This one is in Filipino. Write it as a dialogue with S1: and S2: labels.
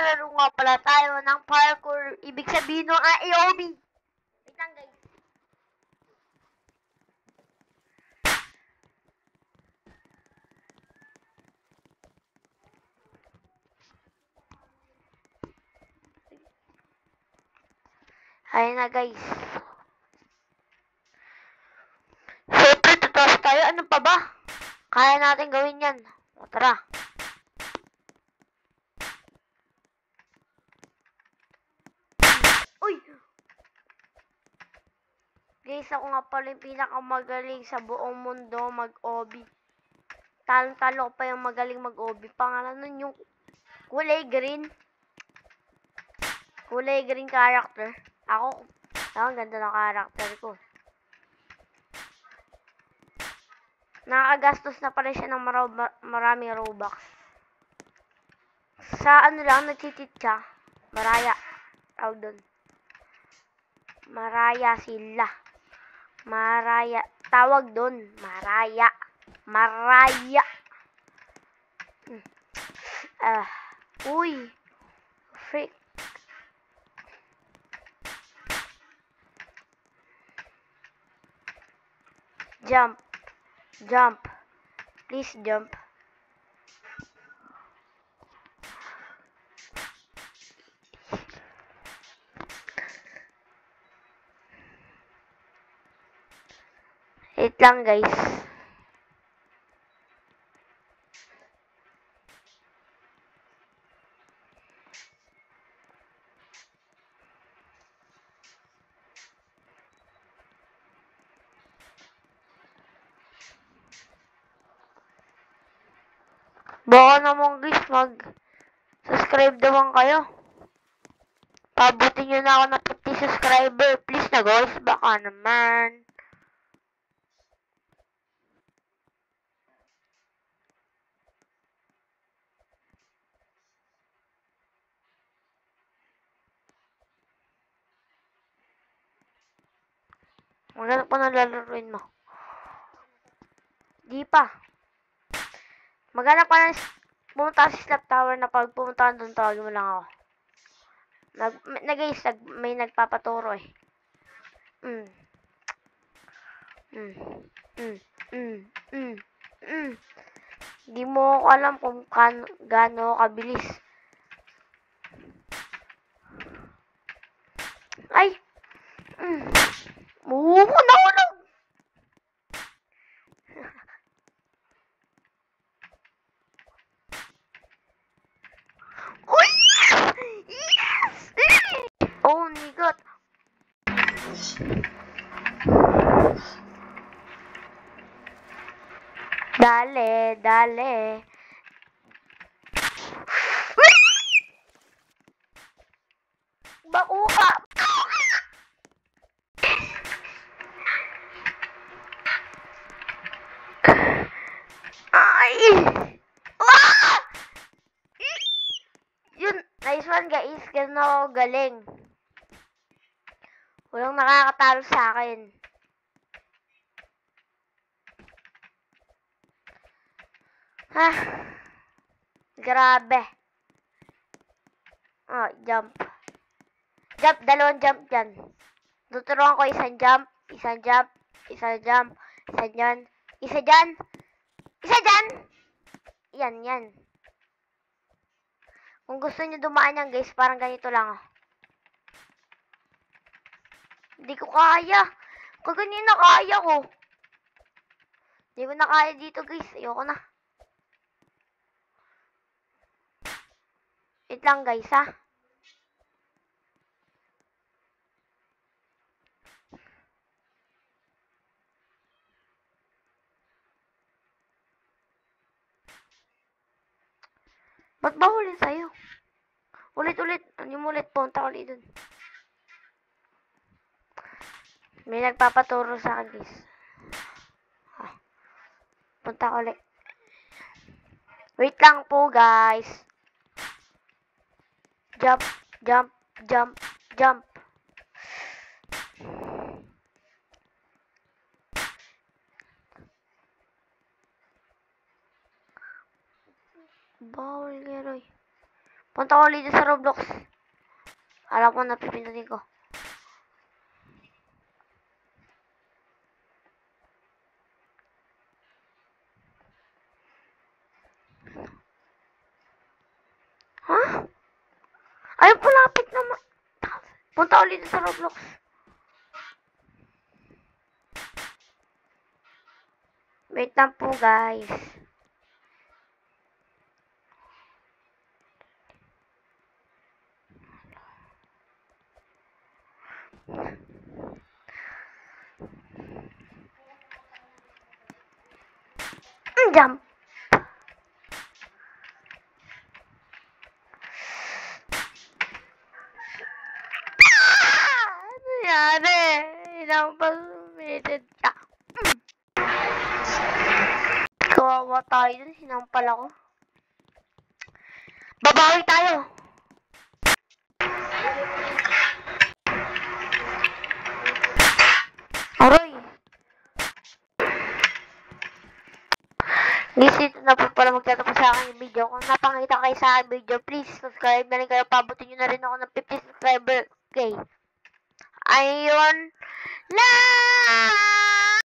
S1: maglalaro nga pala tayo ng parkour. Ibig sabihin ng AOB. Wait lang guys. Ayun na guys. Siyempre, tutos tayo. Ano pa ba? Kaya natin gawin yan. O, tara. Uy! Guys, ako nga pala yung pinakamagaling sa buong mundo mag-OB. Talong-talo pa yung magaling mag-OB. Pangalan nun yung kulay green. Kulay green character. Ako, ang ganda ng character ko. Nakagastos na pala siya ng maraming Robux. Sa ano lang, nagtitit siya. Maraya. Tawag doon. Maraya sila. Maraya. Tawag doon. Maraya. Maraya. Uy. Freak. Jump. Jump. Please jump. Wait lang guys. Baka naman guys, mag-subscribe naman kayo. Pabutin nyo na ako ng 50 subscriber. Please na guys, baka naman. Maganda pa na lalaruin mo. Di pa. Maganda pa na pumunta sa Slap Tower na pag pumunta doon, tawagin mo lang ako. Guys, may nagpapaturo eh. Di mo ako alam kung gaano kabilis. Ay! Nahulog! Uy! Yes! Oh my god! Dale, dale. Bako ka! Ay! Ah! Yun, nice one guys. Ganun ako galing. Walang nakakatalo sa akin. Ha? Grabe. Oh, jump. Jump, dalawang jump dyan. Tuturuan ko isang jump, isang jump, isang jump, isa dyan, isa dyan, isa dyan! Yan, yan. Kung gusto nyo dumaan yan guys, parang ganito lang. Oh. Hindi ko kaya. Kaganina kaya ko. Hindi ko na kaya dito guys. Ayoko na. Wait lang guys ha. Ba't ba ulit sa'yo? Ulit-ulit. Ano yung ulit? Punta ulit dun. May nagpapaturo sa akin guys. Punta ulit. Wait lang po guys. Jump, jump, jump, jump. Bawal Leroy. Punta ko ulit sa Roblox. Alam ko na pipindutin ko. Ha? Ay, palapit naman. Punta ulit sa Roblox. Wait lang po, guys. Jump. Ano nangyari? Ilang pa sumisid ka. Kawawa tayo dun. Sinampal ako. Babawi tayo. Aroy. Guys, ito na po pala magtatapos sa akin yung video. Kung napakita kayo sa akin video, please subscribe na rin kayo. Pabutin nyo na rin ako ng 50 subscriber. Okay. Ayun lang!